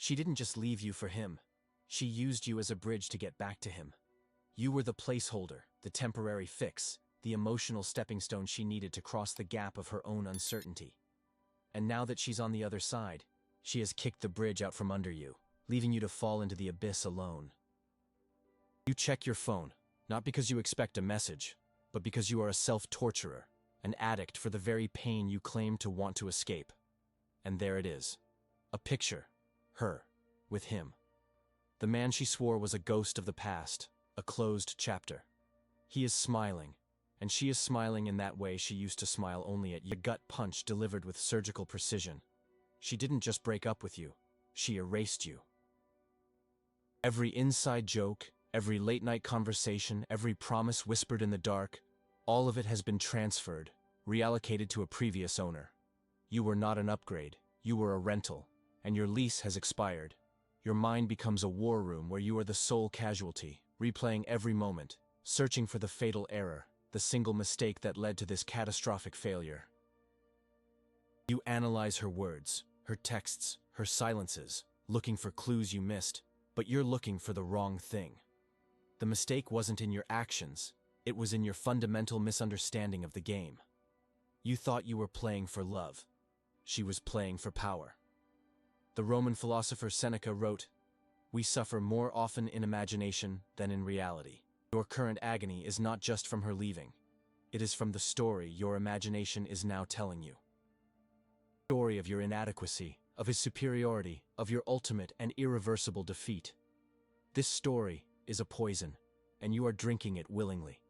She didn't just leave you for him. She used you as a bridge to get back to him. You were the placeholder, the temporary fix, the emotional stepping stone she needed to cross the gap of her own uncertainty. And now that she's on the other side, she has kicked the bridge out from under you, leaving you to fall into the abyss alone. You check your phone, not because you expect a message, but because you are a self-torturer, an addict for the very pain you claim to want to escape. And there it is. A picture. Her. With him. The man she swore was a ghost of the past, a closed chapter. He is smiling, and she is smiling in that way she used to smile only at you. A gut punch delivered with surgical precision. She didn't just break up with you, she erased you. Every inside joke, every late-night conversation, every promise whispered in the dark, all of it has been transferred, reallocated to a previous owner. You were not an upgrade, you were a rental, and your lease has expired. Your mind becomes a war room where you are the sole casualty, replaying every moment, searching for the fatal error, the single mistake that led to this catastrophic failure. You analyze her words, her texts, her silences, looking for clues you missed, but you're looking for the wrong thing. The mistake wasn't in your actions, it was in your fundamental misunderstanding of the game. You thought you were playing for love. She was playing for power. The Roman philosopher Seneca wrote, "We suffer more often in imagination than in reality." Your current agony is not just from her leaving. It is from the story your imagination is now telling you. The story of your inadequacy, of his superiority, of your ultimate and irreversible defeat. This story is a poison, and you are drinking it willingly.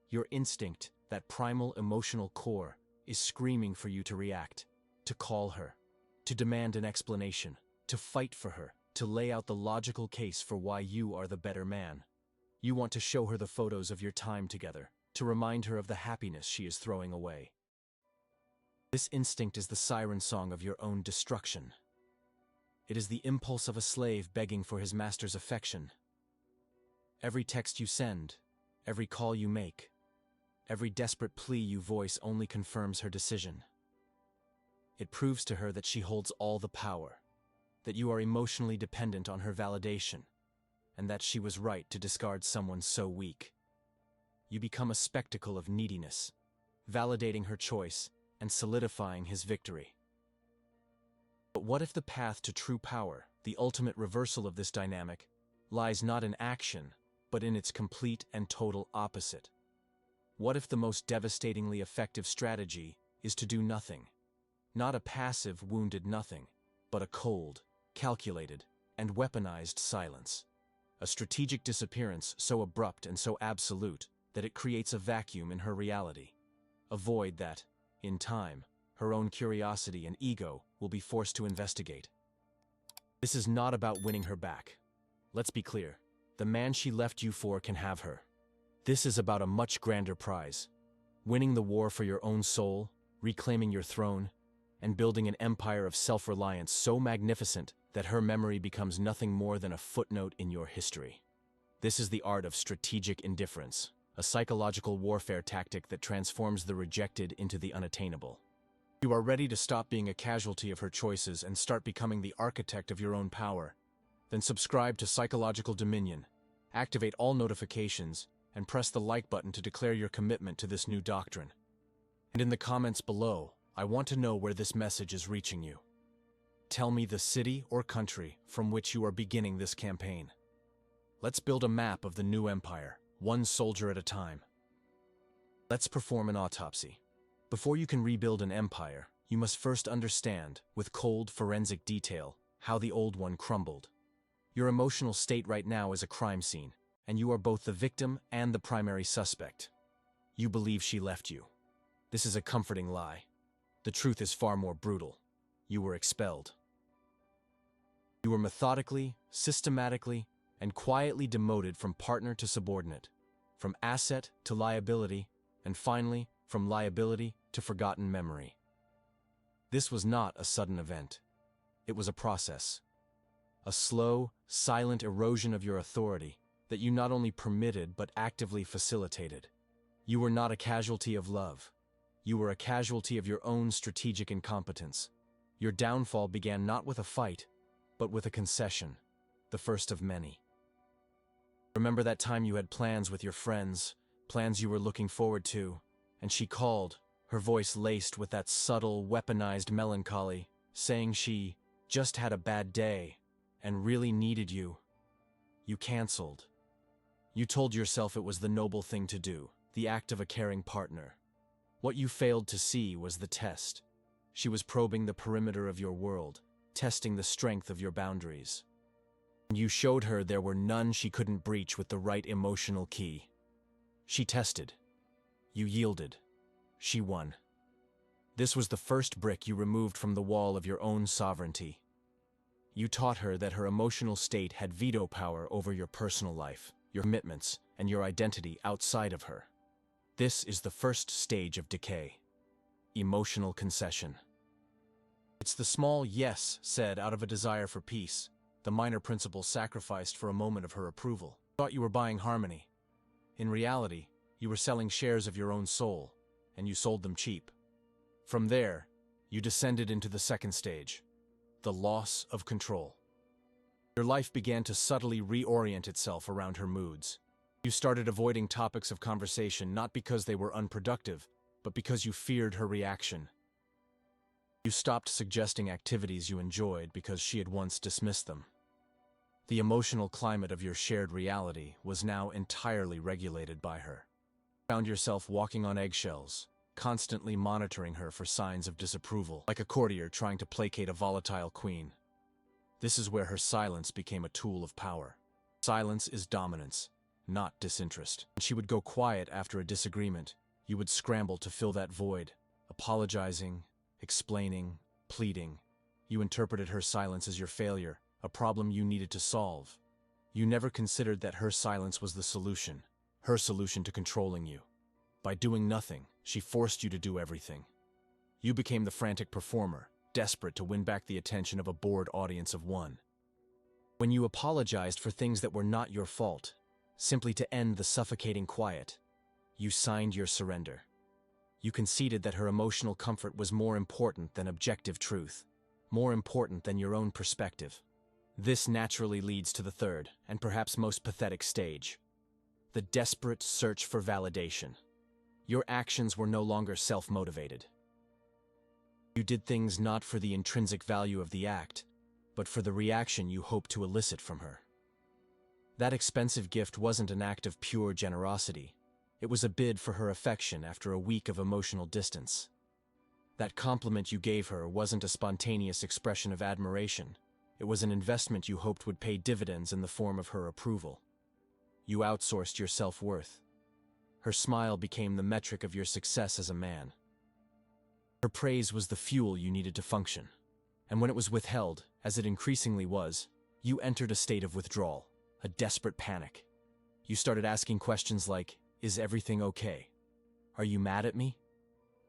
Your instinct, that primal emotional core, is screaming for you to react, to call her, to demand an explanation, to fight for her, to lay out the logical case for why you are the better man. You want to show her the photos of your time together, to remind her of the happiness she is throwing away. This instinct is the siren song of your own destruction. It is the impulse of a slave begging for his master's affection. Every text you send, every call you make, every desperate plea you voice only confirms her decision. It proves to her that she holds all the power, that you are emotionally dependent on her validation, and that she was right to discard someone so weak. You become a spectacle of neediness, validating her choice and solidifying his victory. But what if the path to true power, the ultimate reversal of this dynamic, lies not in action, but in its complete and total opposite? What if the most devastatingly effective strategy is to do nothing? Not a passive, wounded nothing, but a cold, calculated, and weaponized silence. A strategic disappearance so abrupt and so absolute that it creates a vacuum in her reality. A void that, in time, her own curiosity and ego will be forced to investigate. This is not about winning her back. Let's be clear, the man she left you for can have her. This is about a much grander prize. Winning the war for your own soul, reclaiming your throne, and building an empire of self-reliance so magnificent that her memory becomes nothing more than a footnote in your history. This is the art of strategic indifference, a psychological warfare tactic that transforms the rejected into the unattainable. You are ready to stop being a casualty of her choices and start becoming the architect of your own power. Then subscribe to Psychological Dominion, activate all notifications, and press the like button to declare your commitment to this new doctrine. And in the comments below, I want to know where this message is reaching you. Tell me the city or country from which you are beginning this campaign. Let's build a map of the new empire, one soldier at a time. Let's perform an autopsy. Before you can rebuild an empire, you must first understand, with cold forensic detail, how the old one crumbled. Your emotional state right now is a crime scene, and you are both the victim and the primary suspect. You believe she left you. This is a comforting lie. The truth is far more brutal. You were expelled. You were methodically, systematically, and quietly demoted from partner to subordinate, from asset to liability, and finally, from liability to forgotten memory. This was not a sudden event. It was a process. A slow, silent erosion of your authority that you not only permitted but actively facilitated. You were not a casualty of love. You were a casualty of your own strategic incompetence. Your downfall began not with a fight, but with a concession, the first of many. Remember that time you had plans with your friends, plans you were looking forward to, and she called, her voice laced with that subtle, weaponized melancholy, saying she just had a bad day and really needed you. You canceled. You told yourself it was the noble thing to do, the act of a caring partner. What you failed to see was the test. She was probing the perimeter of your world, testing the strength of your boundaries. You showed her there were none she couldn't breach with the right emotional key. She tested. You yielded. She won. This was the first brick you removed from the wall of your own sovereignty. You taught her that her emotional state had veto power over your personal life, your commitments, and your identity outside of her. This is the first stage of decay. Emotional concession. It's the small yes said out of a desire for peace, the minor principle sacrificed for a moment of her approval. You thought you were buying harmony. In reality, you were selling shares of your own soul, and you sold them cheap. From there, you descended into the second stage, the loss of control. Your life began to subtly reorient itself around her moods. You started avoiding topics of conversation not because they were unproductive, but because you feared her reaction. You stopped suggesting activities you enjoyed because she had once dismissed them. The emotional climate of your shared reality was now entirely regulated by her. You found yourself walking on eggshells, constantly monitoring her for signs of disapproval, like a courtier trying to placate a volatile queen. This is where her silence became a tool of power. Silence is dominance, not disinterest. When she would go quiet after a disagreement, you would scramble to fill that void, apologizing, explaining, pleading. You interpreted her silence as your failure, a problem you needed to solve. You never considered that her silence was the solution, her solution to controlling you. By doing nothing, she forced you to do everything. You became the frantic performer, desperate to win back the attention of a bored audience of one. When you apologized for things that were not your fault, simply to end the suffocating quiet, you signed your surrender. You conceded that her emotional comfort was more important than objective truth, more important than your own perspective. This naturally leads to the third, and perhaps most pathetic stage, the desperate search for validation. Your actions were no longer self-motivated. You did things not for the intrinsic value of the act, but for the reaction you hoped to elicit from her. That expensive gift wasn't an act of pure generosity. It was a bid for her affection after a week of emotional distance. That compliment you gave her wasn't a spontaneous expression of admiration. It was an investment you hoped would pay dividends in the form of her approval. You outsourced your self-worth. Her smile became the metric of your success as a man. Her praise was the fuel you needed to function. And when it was withheld, as it increasingly was, you entered a state of withdrawal, a desperate panic. You started asking questions like, "Is everything okay? Are you mad at me?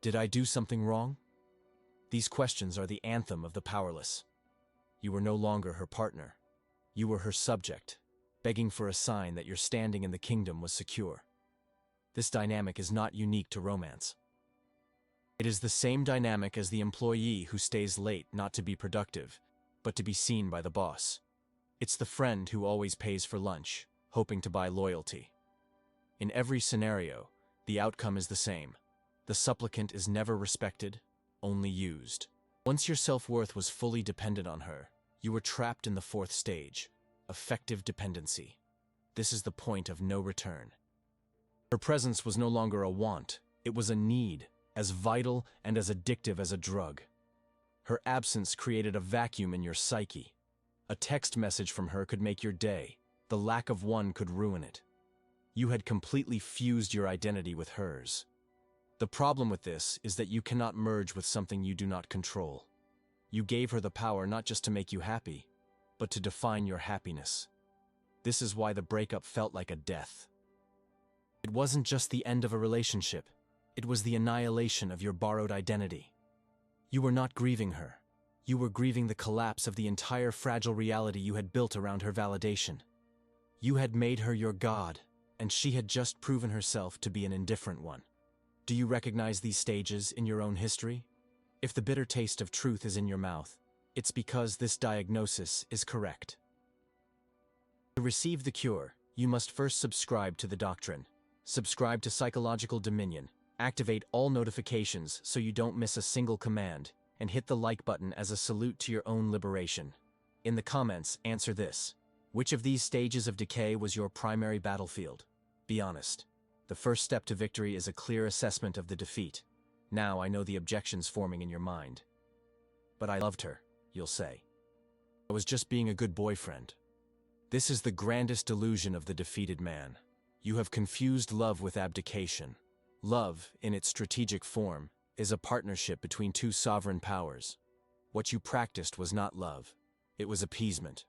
Did I do something wrong?" These questions are the anthem of the powerless. You were no longer her partner. You were her subject, begging for a sign that your standing in the kingdom was secure. This dynamic is not unique to romance. It is the same dynamic as the employee who stays late not to be productive, but to be seen by the boss. It's the friend who always pays for lunch, hoping to buy loyalty. In every scenario, the outcome is the same. The supplicant is never respected, only used. Once your self-worth was fully dependent on her, you were trapped in the fourth stage, affective dependency. This is the point of no return. Her presence was no longer a want, it was a need, as vital and as addictive as a drug. Her absence created a vacuum in your psyche. A text message from her could make your day. The lack of one could ruin it. You had completely fused your identity with hers. The problem with this is that you cannot merge with something you do not control. You gave her the power not just to make you happy, but to define your happiness. This is why the breakup felt like a death. It wasn't just the end of a relationship. It was the annihilation of your borrowed identity. You were not grieving her. You were grieving the collapse of the entire fragile reality you had built around her validation. You had made her your god, and she had just proven herself to be an indifferent one. Do you recognize these stages in your own history? If the bitter taste of truth is in your mouth, It's because this diagnosis is correct. To receive the cure, you must first subscribe to the doctrine. Subscribe to psychological dominion. Activate all notifications so you don't miss a single command, and hit the like button as a salute to your own liberation. In the comments, answer this. Which of these stages of decay was your primary battlefield? Be honest. The first step to victory is a clear assessment of the defeat. Now I know the objections forming in your mind. But I loved her, you'll say. I was just being a good boyfriend. This is the grandest delusion of the defeated man. You have confused love with abdication. Love, in its strategic form, is a partnership between two sovereign powers. What you practiced was not love. It was appeasement.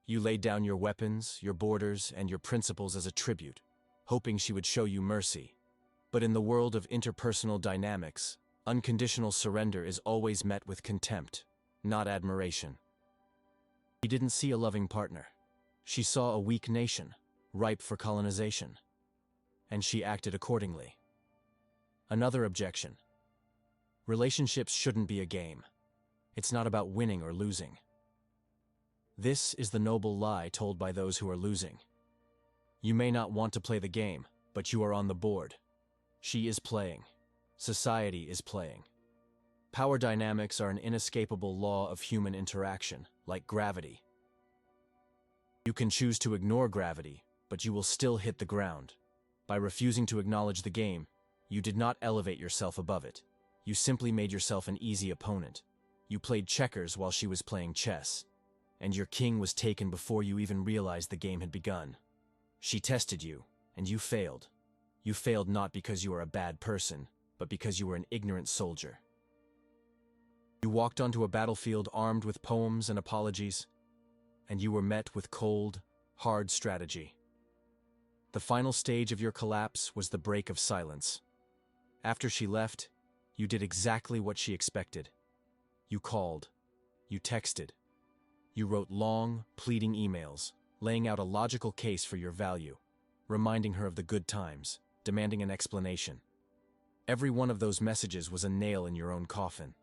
You laid down your weapons, your borders, and your principles as a tribute, hoping she would show you mercy. But in the world of interpersonal dynamics, unconditional surrender is always met with contempt, not admiration. She didn't see a loving partner. She saw a weak nation, ripe for colonization. And she acted accordingly. Another objection. Relationships shouldn't be a game. It's not about winning or losing. This is the noble lie told by those who are losing. You may not want to play the game, but you are on the board. She is playing. Society is playing. Power dynamics are an inescapable law of human interaction, like gravity. You can choose to ignore gravity, but you will still hit the ground. By refusing to acknowledge the game, you did not elevate yourself above it. You simply made yourself an easy opponent. You played checkers while she was playing chess, and your king was taken before you even realized the game had begun. She tested you, and you failed. You failed not because you are a bad person, but because you were an ignorant soldier. You walked onto a battlefield armed with poems and apologies, and you were met with cold, hard strategy. The final stage of your collapse was the break of silence. After she left, you did exactly what she expected. You called. You texted. You wrote long, pleading emails, laying out a logical case for your value, reminding her of the good times, demanding an explanation. Every one of those messages was a nail in your own coffin.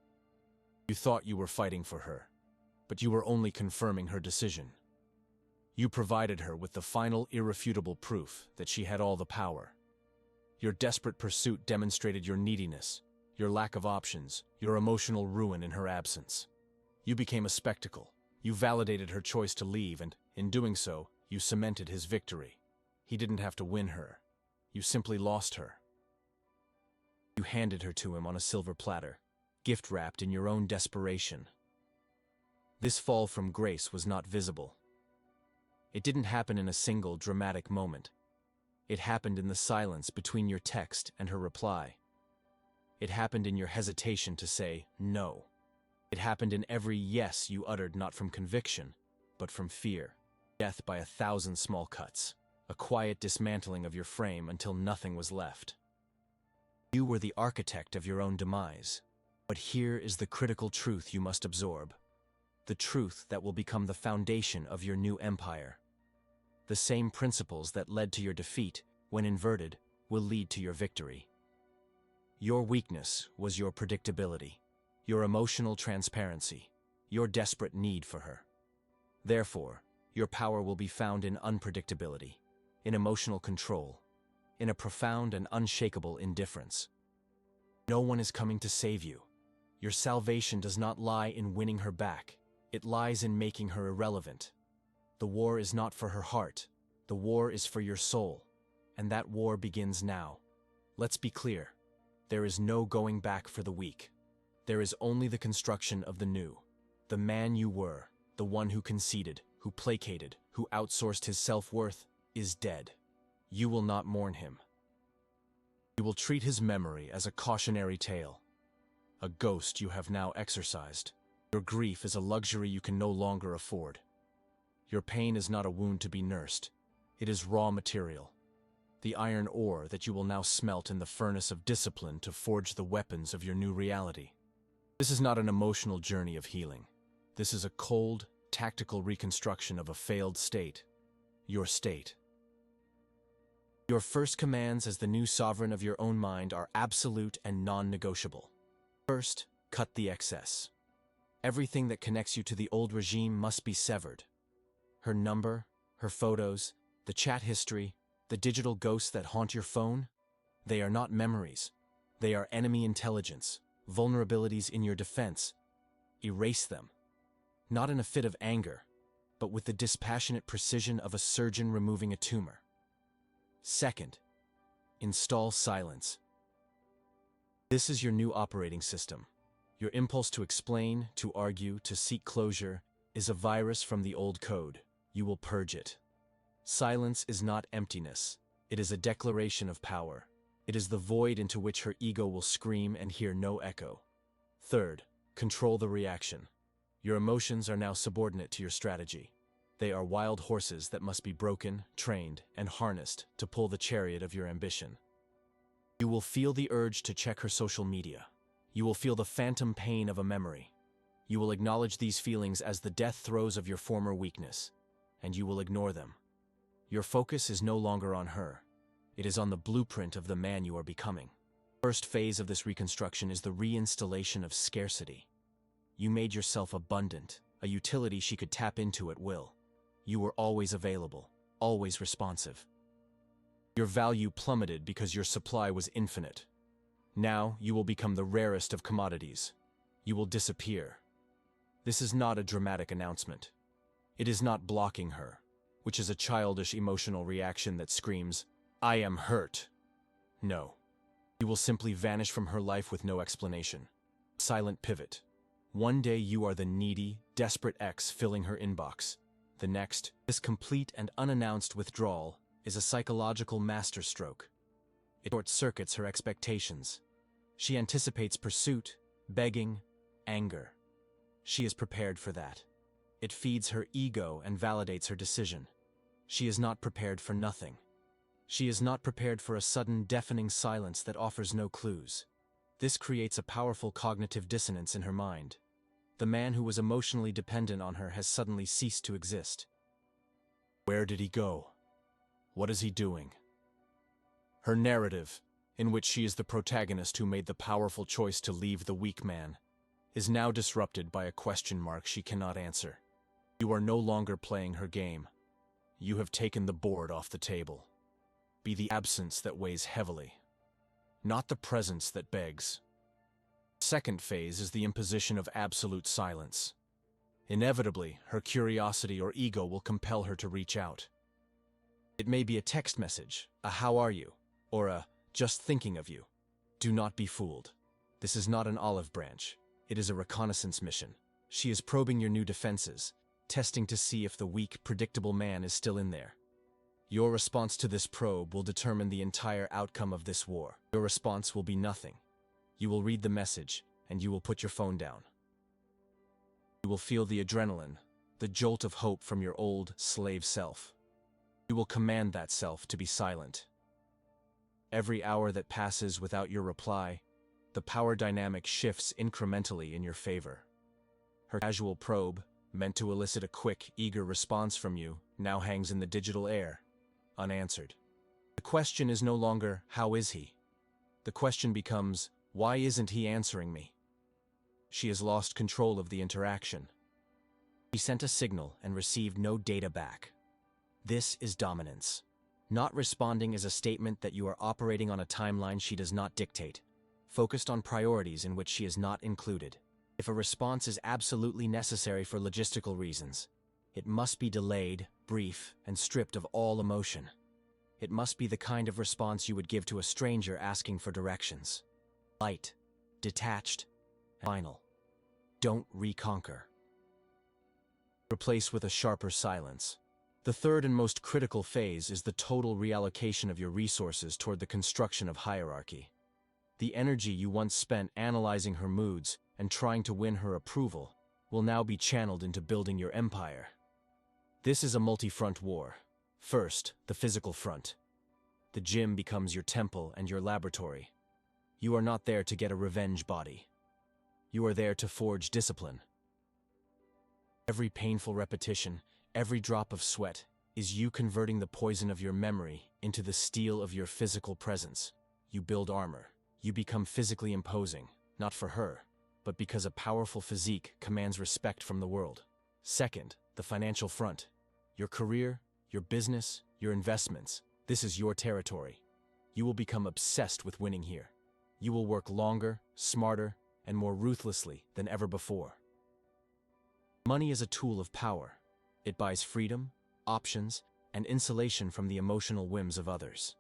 You thought you were fighting for her, but you were only confirming her decision. You provided her with the final irrefutable proof that she had all the power. Your desperate pursuit demonstrated your neediness, your lack of options, your emotional ruin in her absence. You became a spectacle. You validated her choice to leave, and, in doing so, you cemented his victory. He didn't have to win her. You simply lost her. You handed her to him on a silver platter, gift-wrapped in your own desperation. This fall from grace was not visible. It didn't happen in a single dramatic moment. It happened in the silence between your text and her reply. It happened in your hesitation to say no. It happened in every yes you uttered, not from conviction, but from fear. Death by 1,000 small cuts. A quiet dismantling of your frame until nothing was left. You were the architect of your own demise. But here is the critical truth you must absorb. The truth that will become the foundation of your new empire. The same principles that led to your defeat, when inverted, will lead to your victory. Your weakness was your predictability, your emotional transparency, your desperate need for her. Therefore, your power will be found in unpredictability, in emotional control, in a profound and unshakable indifference. No one is coming to save you. Your salvation does not lie in winning her back. It lies in making her irrelevant. The war is not for her heart. The war is for your soul. And that war begins now. Let's be clear. There is no going back for the weak. There is only the construction of the new. The man you were, the one who conceded, who placated, who outsourced his self-worth, is dead. You will not mourn him. You will treat his memory as a cautionary tale, a ghost you have now exorcised. Your grief is a luxury you can no longer afford. Your pain is not a wound to be nursed. It is raw material, the iron ore that you will now smelt in the furnace of discipline to forge the weapons of your new reality. This is not an emotional journey of healing. This is a cold, tactical reconstruction of a failed state. Your state. Your first commands as the new sovereign of your own mind are absolute and non-negotiable. First, cut the excess. Everything that connects you to the old regime must be severed. Her number, her photos, the chat history, the digital ghosts that haunt your phone, they are not memories. They are enemy intelligence, vulnerabilities in your defense. Erase them. Not in a fit of anger, but with the dispassionate precision of a surgeon removing a tumor. Second, install silence. This is your new operating system. Your impulse to explain, to argue, to seek closure is a virus from the old code. You will purge it. Silence is not emptiness. It is a declaration of power. It is the void into which her ego will scream and hear no echo. Third, control the reaction. Your emotions are now subordinate to your strategy. They are wild horses that must be broken, trained, and harnessed to pull the chariot of your ambition. You will feel the urge to check her social media. You will feel the phantom pain of a memory. You will acknowledge these feelings as the death throes of your former weakness, and you will ignore them. Your focus is no longer on her. It is on the blueprint of the man you are becoming. The first phase of this reconstruction is the reinstallation of scarcity. You made yourself abundant, a utility she could tap into at will. You were always available, always responsive. Your value plummeted because your supply was infinite. Now you will become the rarest of commodities. You will disappear. This is not a dramatic announcement. It is not blocking her, which is a childish emotional reaction that screams, "I am hurt." No. You will simply vanish from her life with no explanation. Silent pivot. One day you are the needy, desperate ex filling her inbox. The next, this complete and unannounced withdrawal is a psychological masterstroke. It short-circuits her expectations. She anticipates pursuit, begging, anger. She is prepared for that. It feeds her ego and validates her decision. She is not prepared for nothing. She is not prepared for a sudden, deafening silence that offers no clues. This creates a powerful cognitive dissonance in her mind. The man who was emotionally dependent on her has suddenly ceased to exist. Where did he go? What is he doing? Her narrative, in which she is the protagonist who made the powerful choice to leave the weak man, is now disrupted by a question mark she cannot answer. You are no longer playing her game. You have taken the board off the table. Be the absence that weighs heavily, not the presence that begs. Second phase is the imposition of absolute silence. Inevitably, her curiosity or ego will compel her to reach out. It may be a text message, a "how are you?" or a "just thinking of you." Do not be fooled. This is not an olive branch. It is a reconnaissance mission. She is probing your new defenses, testing to see if the weak, predictable man is still in there. Your response to this probe will determine the entire outcome of this war. Your response will be nothing. You will read the message, and you will put your phone down. You will feel the adrenaline, the jolt of hope from your old, slave self. You will command that self to be silent. Every hour that passes without your reply, the power dynamic shifts incrementally in your favor. Her casual probe, meant to elicit a quick, eager response from you, now hangs in the digital air, unanswered. The question is no longer, "How is he?" The question becomes, "Why isn't he answering me?" She has lost control of the interaction. She sent a signal and received no data back. This is dominance. Not responding is a statement that you are operating on a timeline she does not dictate, focused on priorities in which she is not included. If a response is absolutely necessary for logistical reasons, it must be delayed, brief, and stripped of all emotion. It must be the kind of response you would give to a stranger asking for directions. Light, detached, and final. Don't reconquer. Replace with a sharper silence. The third and most critical phase is the total reallocation of your resources toward the construction of hierarchy. The energy you once spent analyzing her moods and trying to win her approval will now be channeled into building your empire. This is a multi-front war. First, the physical front. The gym becomes your temple and your laboratory. You are not there to get a revenge body. You are there to forge discipline. Every painful repetition, every drop of sweat, is you converting the poison of your memory into the steel of your physical presence. You build armor. You become physically imposing, not for her, but because a powerful physique commands respect from the world. Second, the financial front. Your career, your business, your investments. This is your territory. You will become obsessed with winning here. You will work longer, smarter, and more ruthlessly than ever before. Money is a tool of power. It buys freedom, options, and insulation from the emotional whims of others.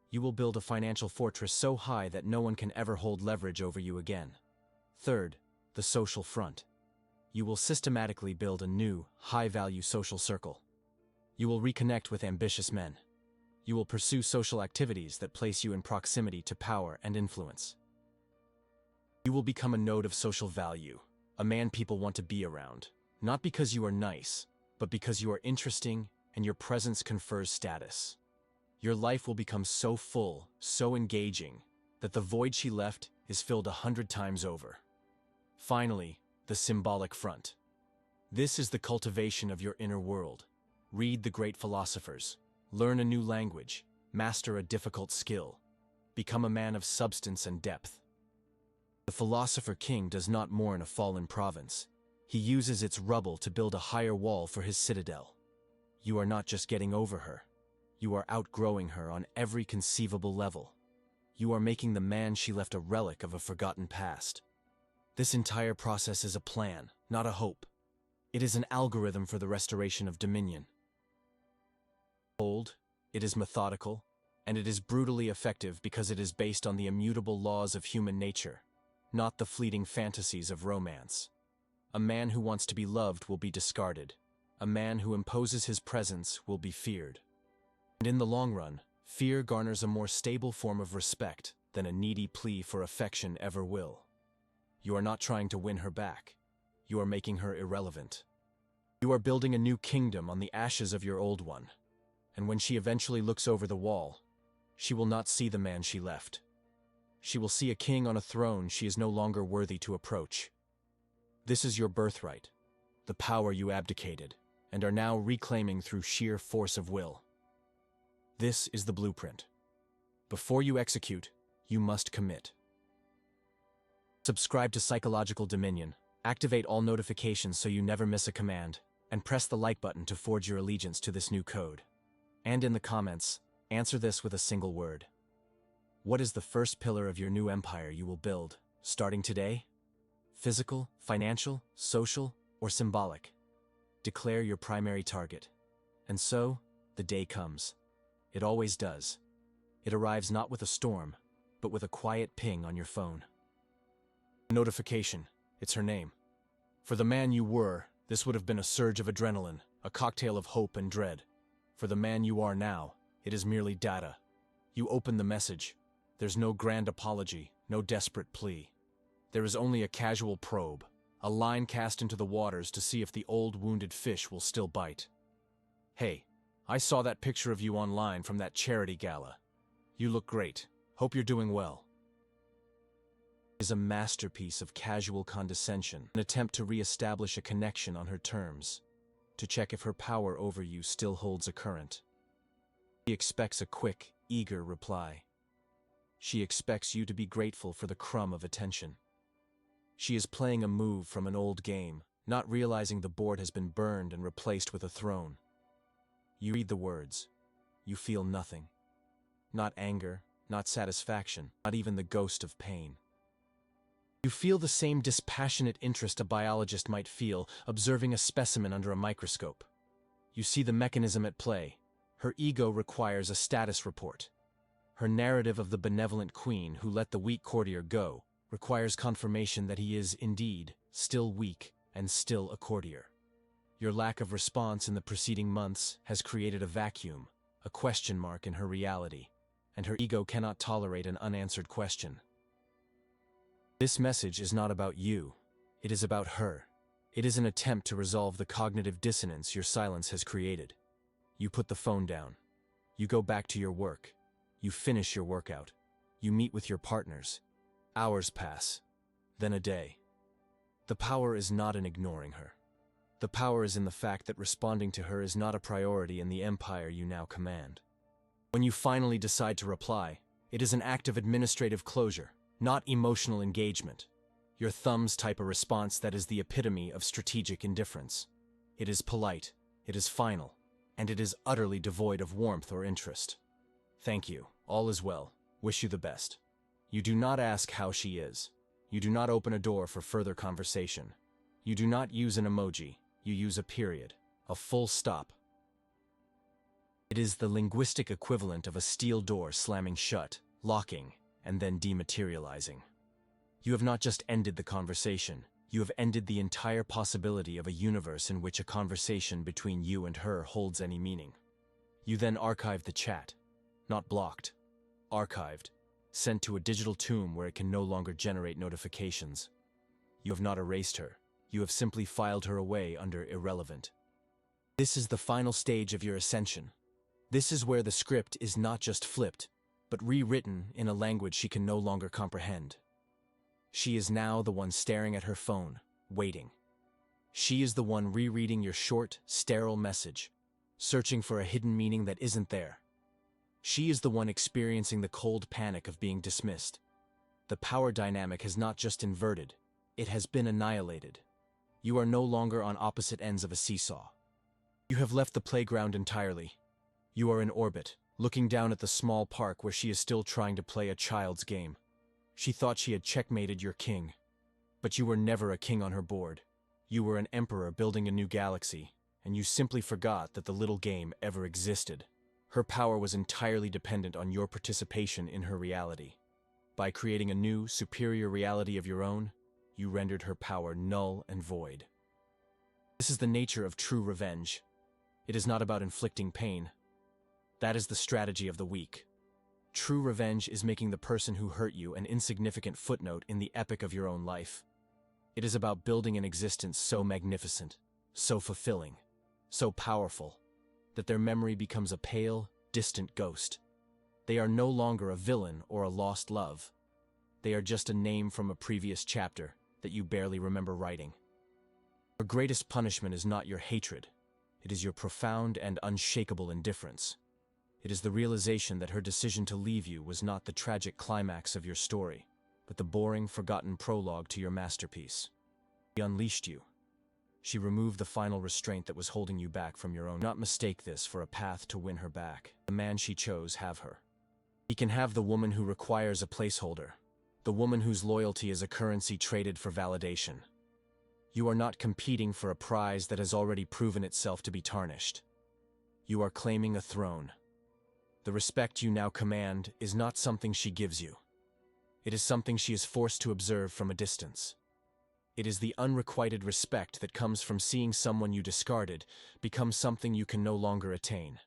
You will build a financial fortress so high that no one can ever hold leverage over you again. Third, the social front. You will systematically build a new, high-value social circle. You will reconnect with ambitious men. You will pursue social activities that place you in proximity to power and influence. You will become a node of social value, a man people want to be around, not because you are nice, but because you are interesting and your presence confers status. Your life will become so full, so engaging, that the void she left is filled 100 times over. Finally, the symbolic front. This is the cultivation of your inner world. Read the great philosophers, learn a new language, master a difficult skill, become a man of substance and depth. The philosopher king does not mourn a fallen province. He uses its rubble to build a higher wall for his citadel. You are not just getting over her. You are outgrowing her on every conceivable level. You are making the man she left a relic of a forgotten past. This entire process is a plan, not a hope. It is an algorithm for the restoration of dominion. Bold, it is methodical, and it is brutally effective because it is based on the immutable laws of human nature, not the fleeting fantasies of romance. A man who wants to be loved will be discarded. A man who imposes his presence will be feared. And in the long run, fear garners a more stable form of respect than a needy plea for affection ever will. You are not trying to win her back. You are making her irrelevant. You are building a new kingdom on the ashes of your old one. And when she eventually looks over the wall, she will not see the man she left. She will see a king on a throne she is no longer worthy to approach. This is your birthright, the power you abdicated, and are now reclaiming through sheer force of will. This is the blueprint. Before you execute, you must commit. Subscribe to Psychological Dominion, activate all notifications so you never miss a command, and press the like button to forge your allegiance to this new code. And in the comments, answer this with a single word. What is the first pillar of your new empire you will build, starting today? Physical, financial, social, or symbolic? Declare your primary target. And so, the day comes. It always does. It arrives not with a storm, but with a quiet ping on your phone. Notification. It's her name. For the man you were, this would have been a surge of adrenaline, a cocktail of hope and dread. For the man you are now, it is merely data. You open the message. There's no grand apology, no desperate plea. There is only a casual probe, a line cast into the waters to see if the old wounded fish will still bite. Hey, I saw that picture of you online from that charity gala. You look great. Hope you're doing well. It is a masterpiece of casual condescension, an attempt to re-establish a connection on her terms, to check if her power over you still holds a current. She expects a quick, eager reply. She expects you to be grateful for the crumb of attention. She is playing a move from an old game, not realizing the board has been burned and replaced with a throne. You read the words. You feel nothing. Not anger, not satisfaction, not even the ghost of pain. You feel the same dispassionate interest a biologist might feel observing a specimen under a microscope. You see the mechanism at play. Her ego requires a status report. Her narrative of the benevolent queen who let the weak courtier go requires confirmation that he is, indeed, still weak and still a courtier. Your lack of response in the preceding months has created a vacuum, a question mark in her reality, and her ego cannot tolerate an unanswered question. This message is not about you. It is about her. It is an attempt to resolve the cognitive dissonance your silence has created. You put the phone down. You go back to your work. You finish your workout. You meet with your partners. Hours pass. Then a day. The power is not in ignoring her. The power is in the fact that responding to her is not a priority in the empire you now command. When you finally decide to reply, it is an act of administrative closure, not emotional engagement. Your thumbs type a response that is the epitome of strategic indifference. It is polite, it is final, and it is utterly devoid of warmth or interest. Thank you, all is well, wish you the best. You do not ask how she is. You do not open a door for further conversation. You do not use an emoji, you use a period, a full stop. It is the linguistic equivalent of a steel door slamming shut, locking, and then dematerializing. You have not just ended the conversation, you have ended the entire possibility of a universe in which a conversation between you and her holds any meaning. You then archive the chat, not blocked, archived, sent to a digital tomb where it can no longer generate notifications. You have not erased her, you have simply filed her away under irrelevant. This is the final stage of your ascension. This is where the script is not just flipped, but rewritten in a language she can no longer comprehend. She is now the one staring at her phone, waiting. She is the one rereading your short, sterile message, searching for a hidden meaning that isn't there. She is the one experiencing the cold panic of being dismissed. The power dynamic has not just inverted, it has been annihilated. You are no longer on opposite ends of a seesaw. You have left the playground entirely. You are in orbit, looking down at the small park where she is still trying to play a child's game. She thought she had checkmated your king. But you were never a king on her board. You were an emperor building a new galaxy, and you simply forgot that the little game ever existed. Her power was entirely dependent on your participation in her reality. By creating a new, superior reality of your own, you rendered her power null and void. This is the nature of true revenge. It is not about inflicting pain. That is the strategy of the weak. True revenge is making the person who hurt you an insignificant footnote in the epic of your own life. It is about building an existence so magnificent, so fulfilling, so powerful, that their memory becomes a pale, distant ghost. They are no longer a villain or a lost love. They are just a name from a previous chapter that you barely remember writing. Your greatest punishment is not your hatred. It is your profound and unshakable indifference. It is the realization that her decision to leave you was not the tragic climax of your story, but the boring, forgotten prologue to your masterpiece. She unleashed you. She removed the final restraint that was holding you back from your own. Do not mistake this for a path to win her back. The man she chose, have her. He can have the woman who requires a placeholder, the woman whose loyalty is a currency traded for validation. You are not competing for a prize that has already proven itself to be tarnished. You are claiming a throne. The respect you now command is not something she gives you. It is something she is forced to observe from a distance. It is the unrequited respect that comes from seeing someone you discarded become something you can no longer attain.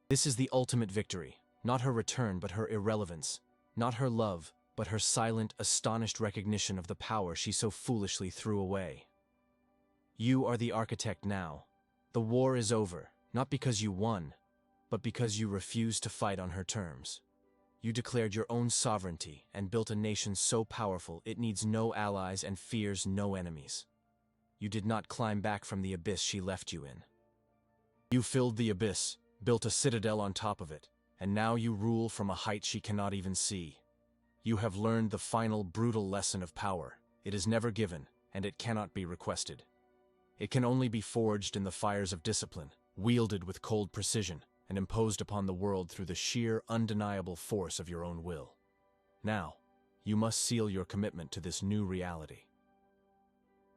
This is the ultimate victory, not her return but her irrelevance, not her love but her silent, astonished recognition of the power she so foolishly threw away. You are the architect now. The war is over, not because you won, but because you refused to fight on her terms. You declared your own sovereignty and built a nation so powerful it needs no allies and fears no enemies. You did not climb back from the abyss she left you in. You filled the abyss, built a citadel on top of it, and now you rule from a height she cannot even see. You have learned the final brutal lesson of power. It is never given, and it cannot be requested. It can only be forged in the fires of discipline, wielded with cold precision, and imposed upon the world through the sheer, undeniable force of your own will. Now, you must seal your commitment to this new reality.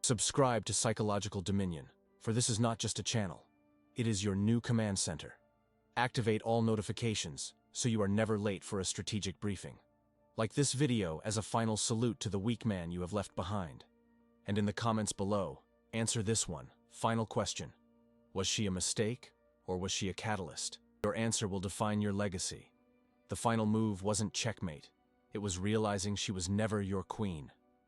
Subscribe to Psychological Dominion, for this is not just a channel. It is your new command center. Activate all notifications, so you are never late for a strategic briefing. Like this video as a final salute to the weak man you have left behind. And in the comments below, answer this one, final question. Was she a mistake, or was she a catalyst? Your answer will define your legacy. The final move wasn't checkmate. It was realizing she was never your queen.